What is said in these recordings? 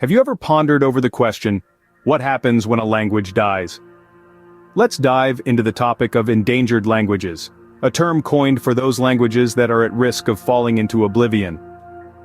Have you ever pondered over the question, what happens when a language dies? Let's dive into the topic of endangered languages, a term coined for those languages that are at risk of falling into oblivion.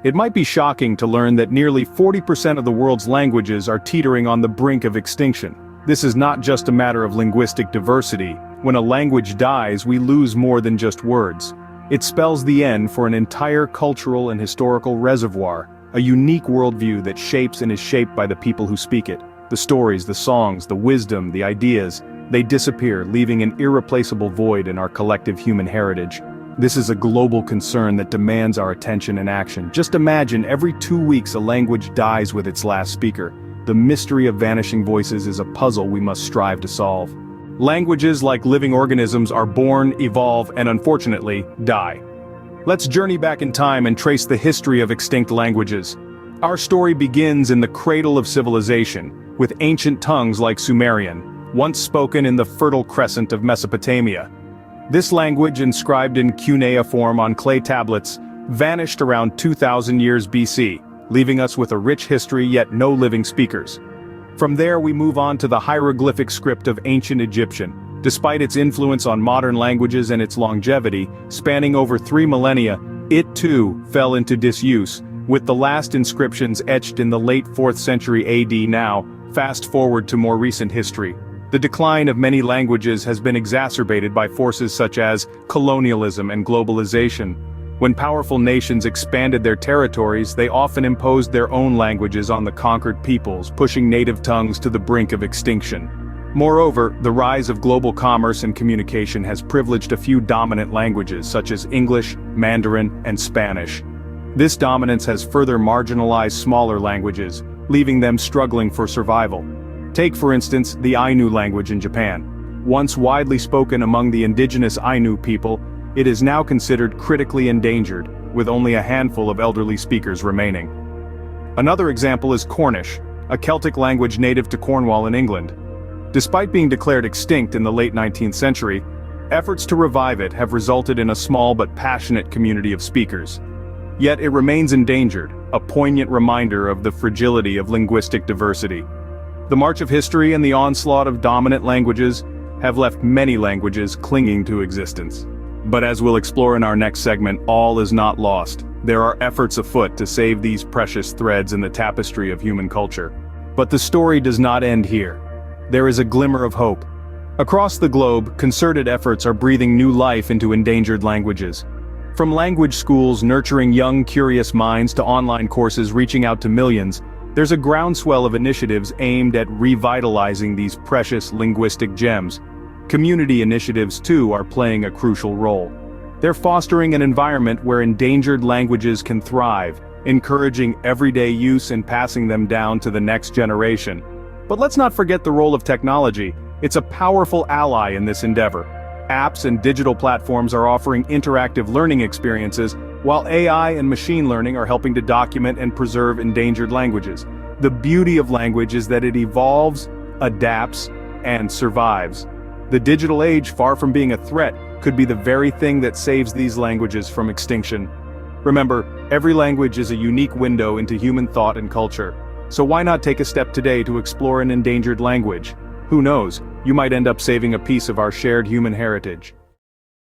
It might be shocking to learn that nearly 40% of the world's languages are teetering on the brink of extinction. This is not just a matter of linguistic diversity. When a language dies, we lose more than just words. It spells the end for an entire cultural and historical reservoir, a unique worldview that shapes and is shaped by the people who speak it. The stories, the songs, the wisdom, the ideas, they disappear, leaving an irreplaceable void in our collective human heritage. This is a global concern that demands our attention and action. Just imagine every 2 weeks a language dies with its last speaker. The mystery of vanishing voices is a puzzle we must strive to solve. Languages, like living organisms, are born, evolve, and unfortunately, die. Let's journey back in time and trace the history of extinct languages. Our story begins in the cradle of civilization, with ancient tongues like Sumerian, once spoken in the Fertile Crescent of Mesopotamia. This language, inscribed in cuneiform on clay tablets, vanished around 2000 years BC, leaving us with a rich history yet no living speakers. From there we move on to the hieroglyphic script of ancient Egyptian. Despite its influence on modern languages and its longevity, spanning over 3 millennia, it too fell into disuse, with the last inscriptions etched in the late 4th century AD. Now, fast forward to more recent history. The decline of many languages has been exacerbated by forces such as colonialism and globalization. When powerful nations expanded their territories, they often imposed their own languages on the conquered peoples, pushing native tongues to the brink of extinction. Moreover, the rise of global commerce and communication has privileged a few dominant languages such as English, Mandarin, and Spanish. This dominance has further marginalized smaller languages, leaving them struggling for survival. Take, for instance, the Ainu language in Japan. Once widely spoken among the indigenous Ainu people, it is now considered critically endangered, with only a handful of elderly speakers remaining. Another example is Cornish, a Celtic language native to Cornwall in England. Despite being declared extinct in the late 19th century, efforts to revive it have resulted in a small but passionate community of speakers. Yet it remains endangered, a poignant reminder of the fragility of linguistic diversity. The march of history and the onslaught of dominant languages have left many languages clinging to existence. But as we'll explore in our next segment, all is not lost. There are efforts afoot to save these precious threads in the tapestry of human culture. But the story does not end here. There is a glimmer of hope. Across the globe, concerted efforts are breathing new life into endangered languages. From language schools nurturing young, curious minds to online courses reaching out to millions, there's a groundswell of initiatives aimed at revitalizing these precious linguistic gems. Community initiatives, too, are playing a crucial role. They're fostering an environment where endangered languages can thrive, encouraging everyday use and passing them down to the next generation. But let's not forget the role of technology. It's a powerful ally in this endeavor. Apps and digital platforms are offering interactive learning experiences, while AI and machine learning are helping to document and preserve endangered languages. The beauty of language is that it evolves, adapts, and survives. The digital age, far from being a threat, could be the very thing that saves these languages from extinction. Remember, every language is a unique window into human thought and culture. So why not take a step today to explore an endangered language? Who knows, you might end up saving a piece of our shared human heritage.